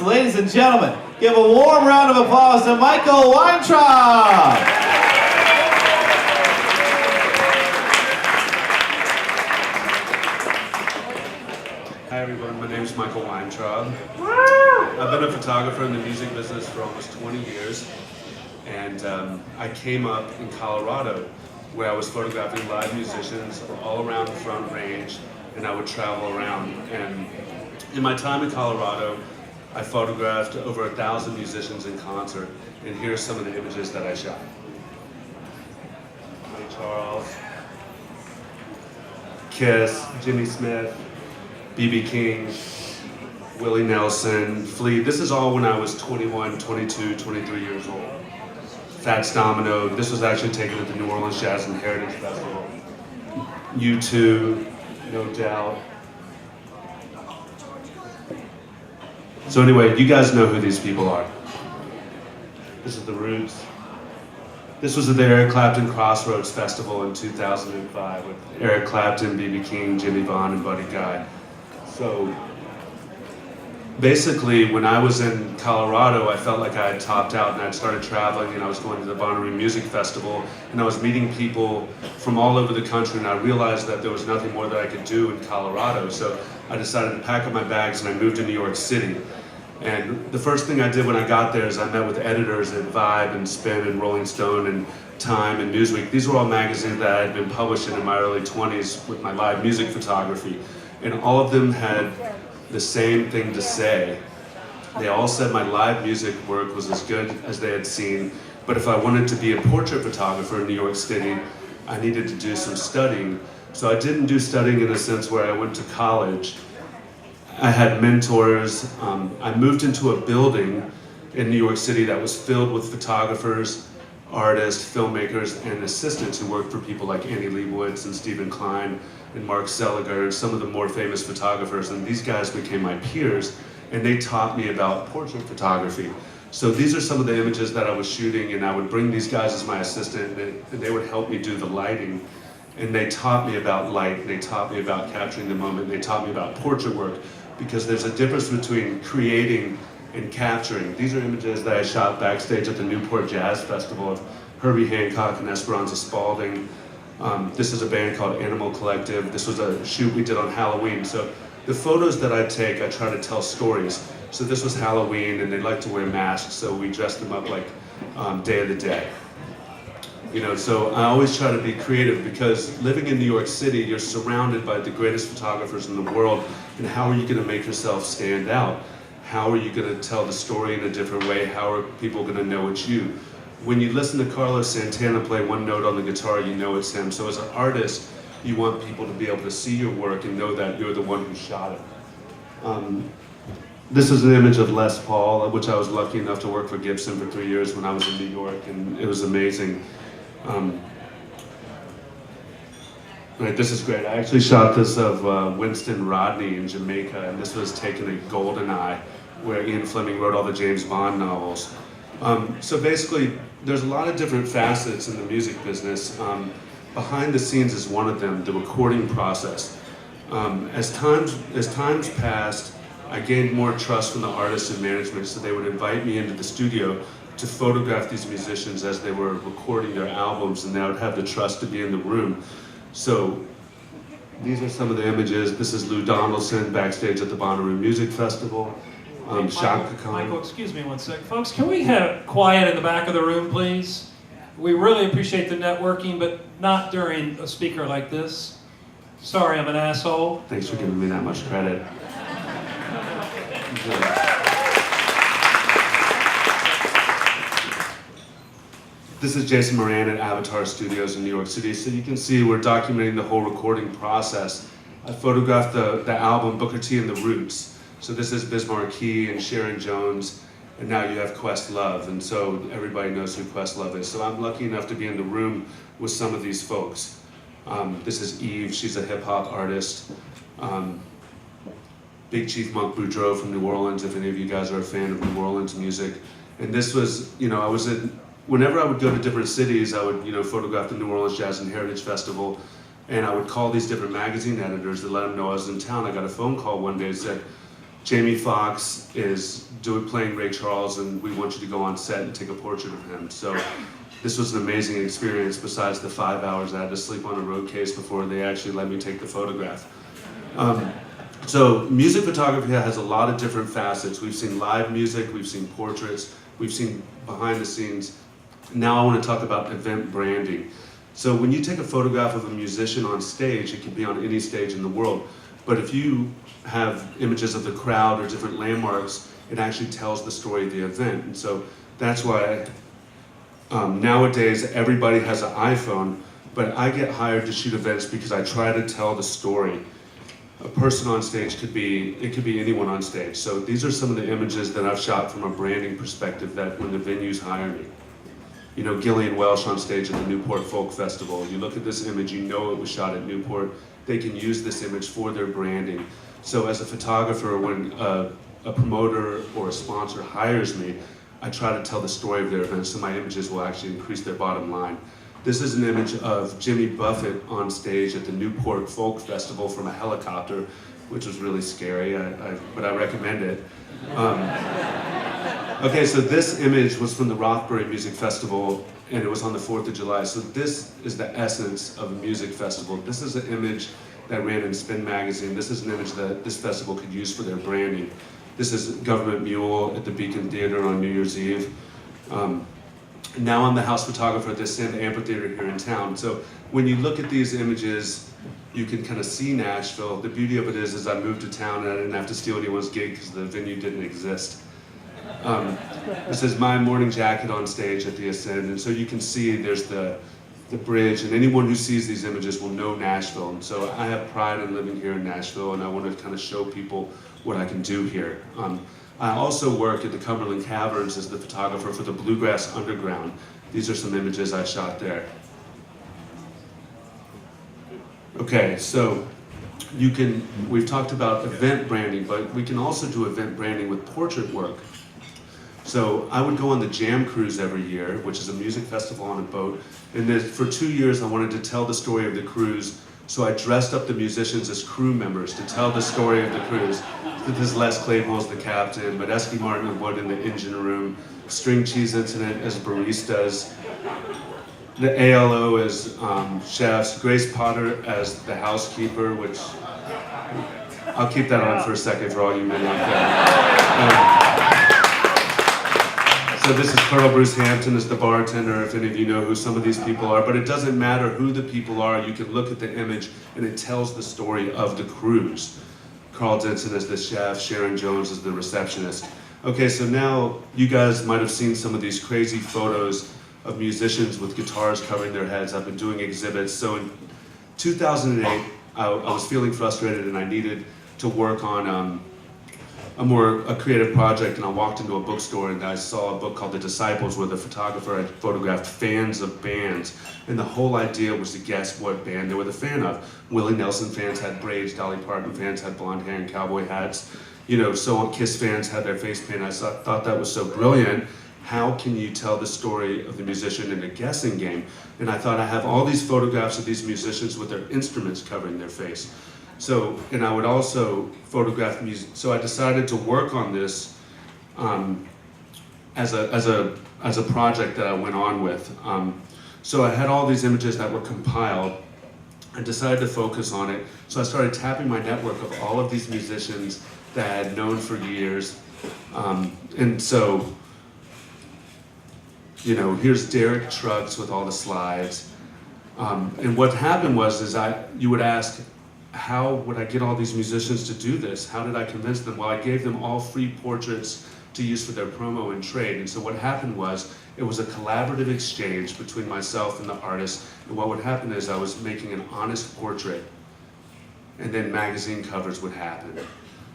Ladies and gentlemen, give a warm round of applause to Michael Weintrob. Hi everyone, my name is Michael Weintrob. I've been a photographer in the music business for almost 20 years, and I came up in Colorado where I was photographing live musicians all around the Front Range, and I would travel around. And in my time in Colorado, I photographed over 1,000 musicians in concert, and here's some of the images that I shot. Ray Charles, Kiss, Jimmy Smith, B.B. King, Willie Nelson, Flea. This is all when I was 21, 22, 23 years old. Fats Domino. This was actually taken at the New Orleans Jazz and Heritage Festival. U2, No Doubt. So anyway, you guys know who these people are. This is the Roots. This was at the Eric Clapton Crossroads Festival in 2005 with Eric Clapton, B.B. King, Jimmy Vaughn, and Buddy Guy. So basically, when I was in Colorado, I felt like I had topped out, and I'd started traveling, and I was going to the Bonnaroo Music Festival, and I was meeting people from all over the country, and I realized that there was nothing more that I could do in Colorado. So I decided to pack up my bags, and I moved to New York City. And the first thing I did when I got there is I met with editors at Vibe and Spin and Rolling Stone and Time and Newsweek. These were all magazines that I had been publishing in my early 20s with my live music photography. And all of them had the same thing to say. They all said my live music work was as good as they had seen, but if I wanted to be a portrait photographer in New York City, I needed to do some studying. So I didn't do studying in a sense where I went to college. I had mentors. I moved into a building in New York City that was filled with photographers, artists, filmmakers, and assistants who worked for people like Annie Leibovitz and Stephen Klein and Mark Seliger and some of the more famous photographers. And these guys became my peers, and they taught me about portrait photography. So these are some of the images that I was shooting, and I would bring these guys as my assistant, and they would help me do the lighting. And they taught me about light, and they taught me about capturing the moment, and they taught me about portrait work, because there's a difference between creating and capturing. These are images that I shot backstage at the Newport Jazz Festival of Herbie Hancock and Esperanza Spalding. This is a band called Animal Collective. This was a shoot we did on Halloween. So the photos that I take, I try to tell stories. So this was Halloween, and they like to wear masks, so we dressed them up like Day of the Dead. You know, so I always try to be creative, because living in New York City, you're surrounded by the greatest photographers in the world, and how are you going to make yourself stand out? How are you going to tell the story in a different way? How are people going to know it's you? When you listen to Carlos Santana play one note on the guitar, you know it's him. So as an artist, you want people to be able to see your work and know that you're the one who shot it. This is an image of Les Paul, which I was lucky enough to work for Gibson for 3 years when I was in New York, and it was amazing. Right, this is great. I actually shot this of Winston Rodney in Jamaica, and this was taken at GoldenEye, where Ian Fleming wrote all the James Bond novels. So basically, there's a lot of different facets in the music business. Behind the scenes is one of them, the recording process. As times passed, I gained more trust from the artists and management, so they would invite me into the studio to photograph these musicians as they were recording their albums, and they would have the trust to be in the room. So these are some of the images. This is Lou Donaldson backstage at the Bonnaroo Music Festival. Michael, excuse me one sec. Folks, can we have quiet in the back of the room, please? We really appreciate the networking, but not during a speaker like this. Sorry, I'm an asshole. Thanks for giving me that much credit. This is Jason Moran at Avatar Studios in New York City. So you can see we're documenting the whole recording process. I photographed the album Booker T and the Roots. So this is Biz Markie and Sharon Jones, and now you have Questlove, and so everybody knows who Questlove is. So I'm lucky enough to be in the room with some of these folks. This is Eve, she's a hip hop artist. Big Chief Monk Boudreaux from New Orleans, if any of you guys are a fan of New Orleans music. And this was, you know, whenever I would go to different cities, I would, you know, photograph the New Orleans Jazz and Heritage Festival, and I would call these different magazine editors to let them know I was in town. I got a phone call one day that said, Jamie Foxx is playing Ray Charles, and we want you to go on set and take a portrait of him. So this was an amazing experience, besides the 5 hours I had to sleep on a road case before they actually let me take the photograph. So music photography has a lot of different facets. We've seen live music, we've seen portraits, we've seen behind the scenes. Now I want to talk about event branding. So when you take a photograph of a musician on stage, it can be on any stage in the world, but if you have images of the crowd or different landmarks, it actually tells the story of the event. And so that's why nowadays everybody has an iPhone, but I get hired to shoot events because I try to tell the story. A person on stage could be anyone on stage. So these are some of the images that I've shot from a branding perspective that when the venues hire me. You know, Gillian Welsh on stage at the Newport Folk Festival. You look at this image, you know it was shot at Newport. They can use this image for their branding. So as a photographer, when a promoter or a sponsor hires me, I try to tell the story of their event so my images will actually increase their bottom line. This is an image of Jimmy Buffett on stage at the Newport Folk Festival from a helicopter, which was really scary, but I recommend it. Okay, so this image was from the Rothbury Music Festival, and it was on the 4th of July. So this is the essence of a music festival. This is an image that ran in Spin Magazine. This is an image that this festival could use for their branding. This is Government Mule at the Beacon Theater on New Year's Eve. Now I'm the house photographer at the Sand Amphitheater here in town. So when you look at these images, you can kind of see Nashville. The beauty of it is I moved to town and I didn't have to steal anyone's gig because the venue didn't exist. This is my morning jacket on stage at the Ascend, and so you can see there's the bridge, and anyone who sees these images will know Nashville. And so I have pride in living here in Nashville, and I want to kind of show people what I can do here. I also work at the Cumberland Caverns as the photographer for the Bluegrass Underground. These are some images I shot there. Okay, so we've talked about event branding, but we can also do event branding with portrait work. So I would go on the Jam Cruise every year, which is a music festival on a boat. And for 2 years, I wanted to tell the story of the cruise. So I dressed up the musicians as crew members to tell the story of the cruise. This is Les Claypool as the captain, Medeski Martin and Wood in the engine room, String Cheese Incident as baristas, the ALO as chefs, Grace Potter as the housekeeper, which I'll keep that on for a second for all you men out there. So this is Pearl Bruce Hampton as the bartender, if any of you know who some of these people are, but it doesn't matter who the people are, you can look at the image and it tells the story of the cruise. Carl Denson as the chef, Sharon Jones as the receptionist. Okay, so now you guys might have seen some of these crazy photos of musicians with guitars covering their heads. I've been doing exhibits. So in 2008, I was feeling frustrated and I needed to work on a creative project, and I walked into a bookstore and I saw a book called The Disciples where the photographer had photographed fans of bands, and the whole idea was to guess what band they were the fan of. Willie Nelson fans had braids, Dolly Parton fans had blonde hair and cowboy hats, you know, so on. Kiss fans had their face paint. I thought that was so brilliant. How can you tell the story of the musician in a guessing game? And I thought, I have all these photographs of these musicians with their instruments covering their face. So, and I would also photograph music. So I decided to work on this as a project that I went on with. So I had all these images that were compiled. I decided to focus on it. So I started tapping my network of all of these musicians that I had known for years. And so, you know, here's Derek Trucks with all the slides. And what happened was, you would ask, how would I get all these musicians to do this? How did I convince them? Well, I gave them all free portraits to use for their promo and trade. And so what happened was, it was a collaborative exchange between myself and the artist. And what would happen is I was making an honest portrait, and then magazine covers would happen.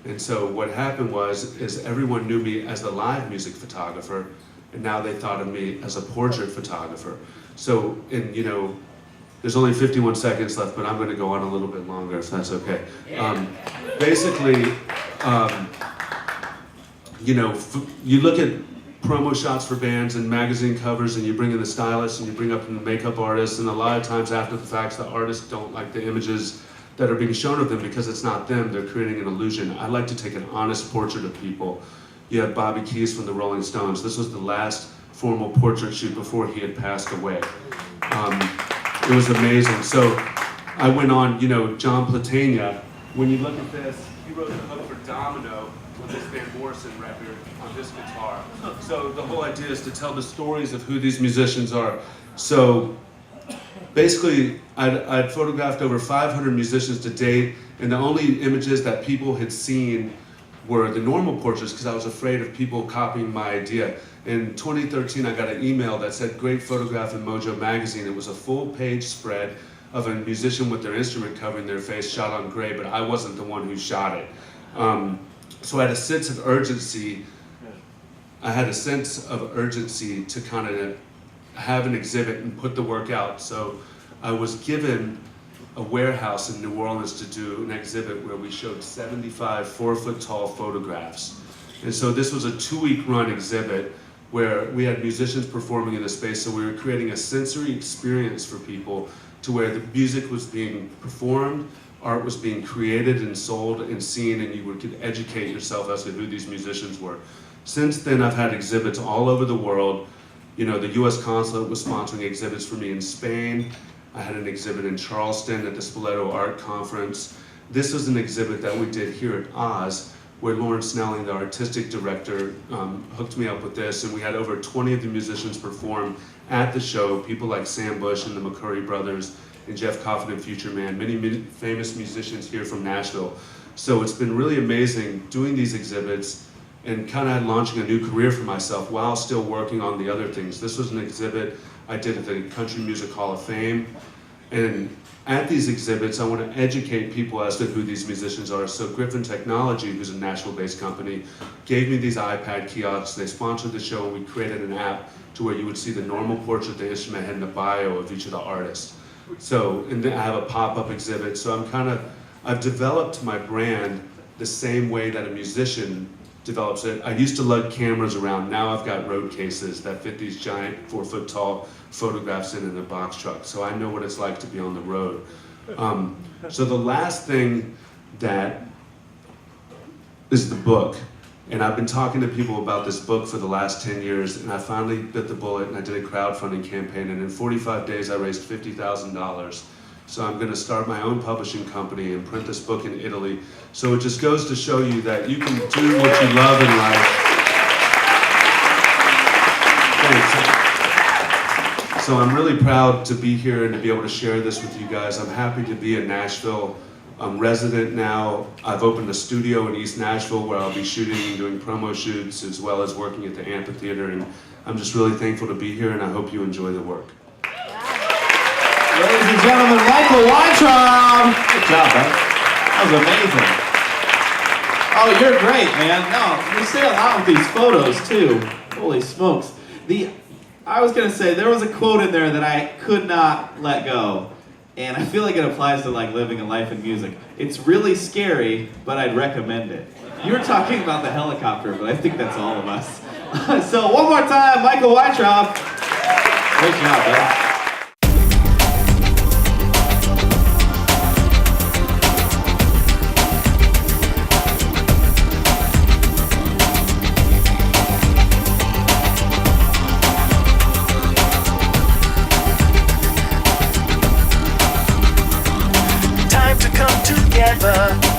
And so what happened was, everyone knew me as the live music photographer, and now they thought of me as a portrait photographer. So, and you know, there's only 51 seconds left, but I'm going to go on a little bit longer if that's okay. Basically, you know, you look at promo shots for bands and magazine covers, and you bring in the stylists and you bring up the makeup artists, and a lot of times after the fact, the artists don't like the images that are being shown of them because it's not them, they're creating an illusion. I like to take an honest portrait of people. You have Bobby Keys from the Rolling Stones. This was the last formal portrait shoot before he had passed away. It was amazing. So I went on, you know, John Platania. When you look at this, he wrote the hook for Domino with this Van Morrison record on this guitar. So the whole idea is to tell the stories of who these musicians are. So basically, I'd photographed over 500 musicians to date, and the only images that people had seen were the normal portraits because I was afraid of people copying my idea. In 2013, I got an email that said, "Great photograph in Mojo magazine." It was a full-page spread of a musician with their instrument covering their face shot on gray, but I wasn't the one who shot it. So I had a sense of urgency. I had a sense of urgency to kind of have an exhibit and put the work out. So I was given a warehouse in New Orleans to do an exhibit where we showed 75 4-foot-tall photographs. And so this was a 2-week run exhibit where we had musicians performing in the space, so we were creating a sensory experience for people to where the music was being performed, art was being created and sold and seen, and you could educate yourself as to who these musicians were. Since then, I've had exhibits all over the world. You know, the US Consulate was sponsoring exhibits for me in Spain. I had an exhibit in Charleston at the Spoleto Art Conference. This is an exhibit that we did here at Oz, where Lauren Snelling, the artistic director, hooked me up with this, and we had over 20 of the musicians perform at the show, people like Sam Bush and the McCurry brothers, and Jeff Coffin and Future Man, many famous musicians here from Nashville. So it's been really amazing doing these exhibits and kind of launching a new career for myself while still working on the other things. This was an exhibit I did at the Country Music Hall of Fame, and at these exhibits, I want to educate people as to who these musicians are. So Griffin Technology, who's a Nashville-based company, gave me these iPad kiosks. They sponsored the show, and we created an app to where you would see the normal portrait, the instrument, and the bio of each of the artists. So, and then I have a pop-up exhibit. So I've developed my brand the same way that a musician develops it. I used to lug cameras around. Now I've got road cases that fit these giant 4-foot-tall photographs in a box truck. So I know what it's like to be on the road. So the last thing that is the book. And I've been talking to people about this book for the last 10 years, and I finally bit the bullet and I did a crowdfunding campaign, and in 45 days I raised $50,000. So I'm gonna start my own publishing company and print this book in Italy. So it just goes to show you that you can do what you love in life. Thanks. So I'm really proud to be here and to be able to share this with you guys. I'm happy to be a Nashville resident now. I've opened a studio in East Nashville where I'll be shooting and doing promo shoots as well as working at the amphitheater, and I'm just really thankful to be here, and I hope you enjoy the work. Ladies and gentlemen, Michael Weintrob. Good job, man. That was amazing. Oh, you're great, man. No, you say a lot with these photos, too. Holy smokes. I was going to say, there was a quote in there that I could not let go. And I feel like it applies to like living a life in music. It's really scary, but I'd recommend it. You were talking about the helicopter, but I think that's all of us. So one more time, Michael Weintrob. Great job, man. Together